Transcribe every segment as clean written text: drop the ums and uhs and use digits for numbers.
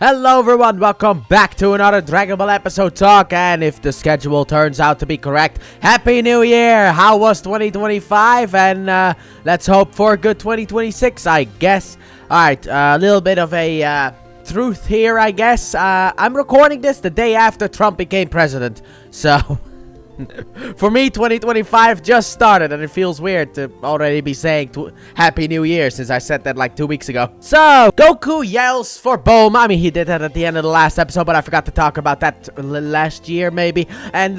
Hello everyone, welcome back to another Dragon Ball episode talk, and if the schedule turns out to be correct, Happy New Year! How was 2025? And let's hope for a good 2026, I guess. Alright, a little bit of a truth here, I guess. I'm recording this the day after Trump became president, so... For me, 2025 just started, and it feels weird to already be saying Happy New Year since I said that like 2 weeks ago. So, Goku yells for Bulma. I mean, he did that at the end of the last episode, but I forgot to talk about that last year, maybe. And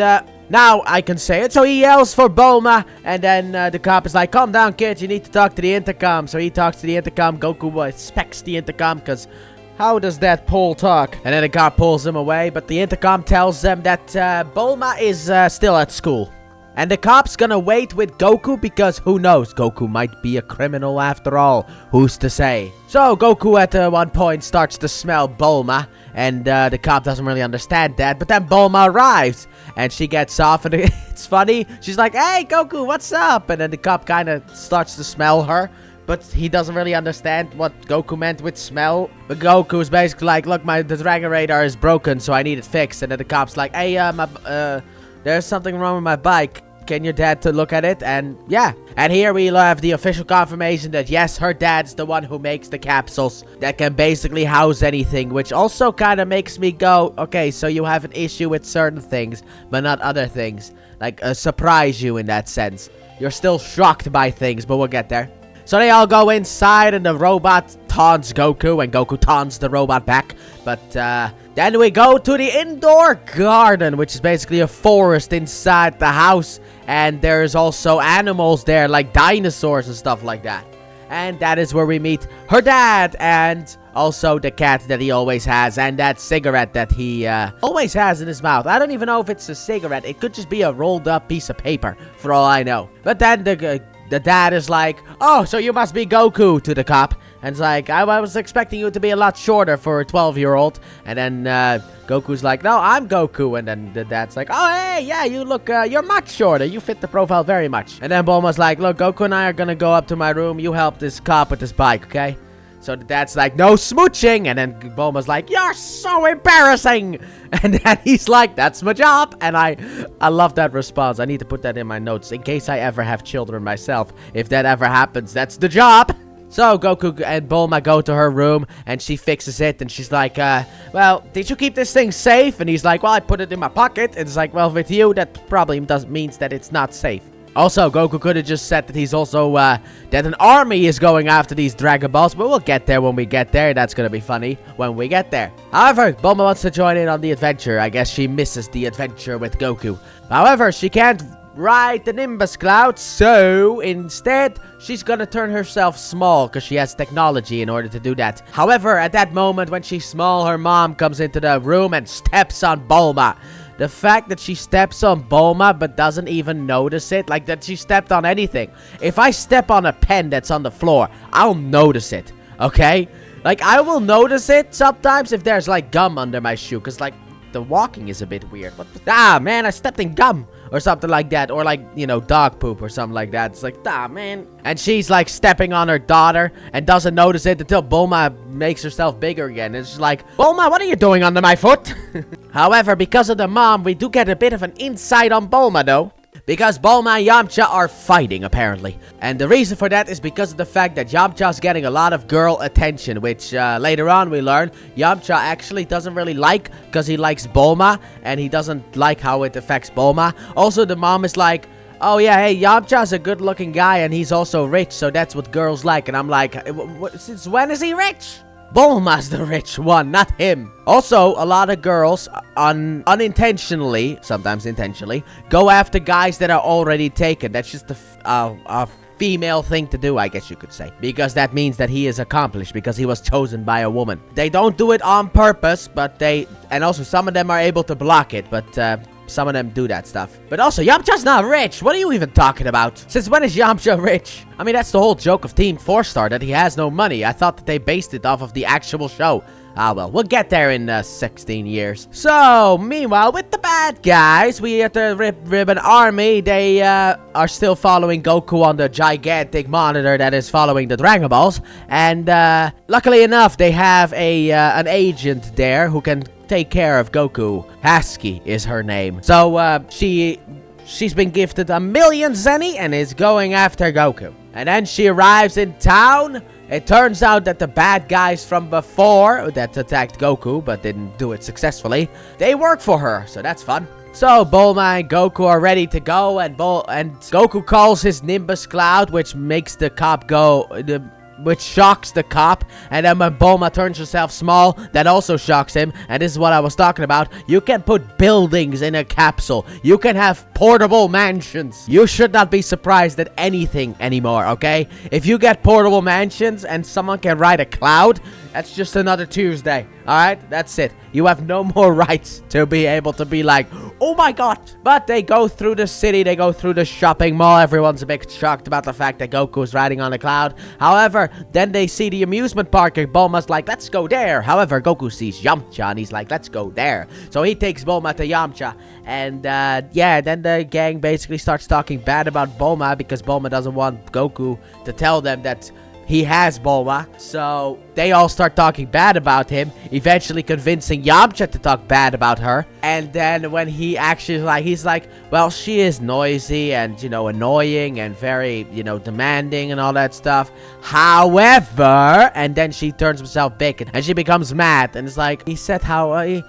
now I can say it. So he yells for Bulma, and then the cop is like, calm down, kid, you need to talk to the intercom. So he talks to the intercom. Goku specs the intercom, because... how does that pole talk? And then the cop pulls him away, but the intercom tells them that Bulma is still at school. And the cop's gonna wait with Goku because who knows? Goku might be a criminal after all. Who's to say? So Goku at one point starts to smell Bulma, and the cop doesn't really understand that. But then Bulma arrives, and she gets off, and it's funny. She's like, hey Goku, what's up? And then the cop kind of starts to smell her. But he doesn't really understand what Goku meant with smell. But Goku's basically like, look, the Dragon Radar is broken, so I need it fixed. And then the cop's like, hey, there's something wrong with my bike. Can your dad to look at it? And yeah. And here we have the official confirmation that yes, her dad's the one who makes the capsules that can basically house anything. Which also kind of makes me go, okay, so you have an issue with certain things, but not other things. Like, surprise you in that sense. You're still shocked by things, but we'll get there. So they all go inside, and the robot taunts Goku, and Goku taunts the robot back. But then we go to the indoor garden, which is basically a forest inside the house. And there's also animals there, like dinosaurs and stuff like that. And that is where we meet her dad, and also the cat that he always has, and that cigarette that he always has in his mouth. I don't even know if it's a cigarette. It could just be a rolled up piece of paper, for all I know. But then the dad is like, oh, so you must be Goku, to the cop. And it's like, I was expecting you to be a lot shorter for a 12-year-old. And then Goku's like, no, I'm Goku. And then the dad's like, oh, hey, yeah, you look, you're much shorter. You fit the profile very much. And then Bulma's like, look, Goku and I are gonna go up to my room. You help this cop with his bike, okay? So the dad's like, no smooching. And then Bulma's like, you're so embarrassing. And then he's like, that's my job. And I love that response. I need to put that in my notes in case I ever have children myself. If that ever happens, that's the job. So Goku and Bulma go to her room, and she fixes it. And she's like, well, did you keep this thing safe? And he's like, well, I put it in my pocket. And it's like, well, with you, that probably means that it's not safe. Also, Goku could have just said that he's also, that an army is going after these Dragon Balls, but we'll get there when we get there. That's gonna be funny when we get there. However, Bulma wants to join in on the adventure. I guess she misses the adventure with Goku. However, she can't ride the Nimbus Cloud, so instead, she's gonna turn herself small because she has technology in order to do that. However, at that moment when she's small, her mom comes into the room and steps on Bulma. The fact that she steps on Bulma but doesn't even notice it, like that she stepped on anything. If I step on a pen that's on the floor, I'll notice it, okay? Like, I will notice it sometimes if there's, like, gum under my shoe, because, like, the walking is a bit weird. Man, I stepped in gum or something like that, or like, you know, dog poop or something like that. It's like, man. And she's like stepping on her daughter and doesn't notice it until Bulma makes herself bigger again. It's just like, Bulma, what are you doing under my foot? However, because of the mom, we do get a bit of an insight on Bulma though. Because Bulma and Yamcha are fighting, apparently. And the reason for that is because of the fact that Yamcha's getting a lot of girl attention, which later on we learn Yamcha actually doesn't really like, because he likes Bulma, and he doesn't like how it affects Bulma. Also, the mom is like, oh yeah, hey, Yamcha's a good-looking guy, and he's also rich, so that's what girls like. And I'm like, since when is he rich? Bulma's the rich one, not him. Also, a lot of girls unintentionally, sometimes intentionally, go after guys that are already taken. That's just a female thing to do, I guess you could say. Because that means that he is accomplished, because he was chosen by a woman. They don't do it on purpose, but and also some of them are able to block it, but some of them do that stuff. But also, Yamcha's not rich. What are you even talking about? Since when is Yamcha rich? I mean, that's the whole joke of Team 4 Star, that he has no money. I thought that they based it off of the actual show. Ah, well, we'll get there in 16 years. So, meanwhile, with the bad guys, we at the Ribbon Army, they are still following Goku on the gigantic monitor that is following the Dragon Balls. And luckily enough, they have an agent there who can take care of Goku. Hasky is her name. So, she's been gifted 1,000,000 zenny and is going after Goku. And then she arrives in town. It turns out that the bad guys from before that attacked Goku but didn't do it successfully, they work for her, so that's fun. So Bulma and Goku are ready to go, and Goku calls his Nimbus Cloud, which makes the cop go, which shocks the cop. And then when Bulma turns herself small, that also shocks him. And this is what I was talking about. You can put buildings in a capsule. You can have portable mansions. You should not be surprised at anything anymore, okay? If you get portable mansions and someone can ride a cloud, that's just another Tuesday. Alright, that's it. You have no more rights to be able to be like, oh my god. But they go through the city, they go through the shopping mall. Everyone's a bit shocked about the fact that Goku is riding on a cloud. However, then they see the amusement park and Bulma's like, let's go there. However, Goku sees Yamcha and he's like, let's go there. So he takes Bulma to Yamcha. And yeah, then the gang basically starts talking bad about Bulma because Bulma doesn't want Goku to tell them that he has Bulma. So they all start talking bad about him, eventually convincing Yamcha to talk bad about her. And then when he actually he's like, well, she is noisy and, annoying and very, demanding and all that stuff. However, and then she turns herself big and she becomes mad. And it's like, he said how he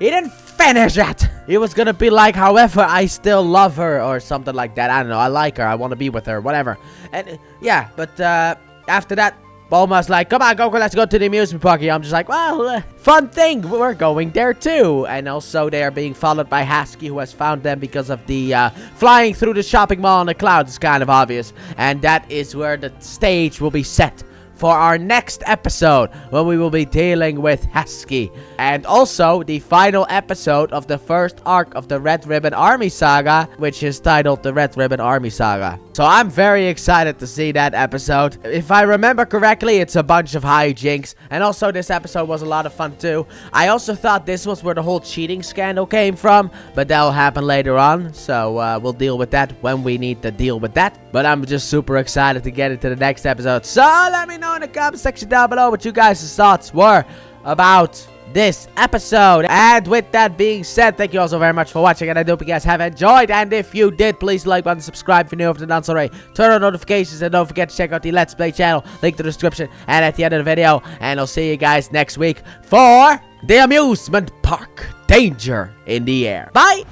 didn't finish it. He was gonna be like, however, I still love her or something like that. I don't know. I like her. I want to be with her. Whatever. And yeah, but after that, Bulma's like, come on, Goku, let's go to the amusement park. I'm just like, well, fun thing. We're going there too. And also, they are being followed by Hasky, who has found them because of the flying through the shopping mall in the clouds. It's kind of obvious. And that is where the stage will be set for our next episode, when we will be dealing with Hasky. And also, the final episode of the first arc of the Red Ribbon Army Saga, which is titled the Red Ribbon Army Saga. So I'm very excited to see that episode. If I remember correctly, it's a bunch of hijinks. And also, this episode was a lot of fun too. I also thought this was where the whole cheating scandal came from, but that'll happen later on. So we'll deal with that when we need to deal with that. But I'm just super excited to get into the next episode. So let me know in the comment section down below what you guys' thoughts were about this episode. And with that being said, thank you all so very much for watching, and I hope you guys have enjoyed. And if you did, please like button, subscribe if you're new, if you're not already, turn on notifications, and don't forget to check out the Let's Play channel, link to the description and at the end of the video. And I'll see you guys next week for the amusement park. Danger in the air. Bye.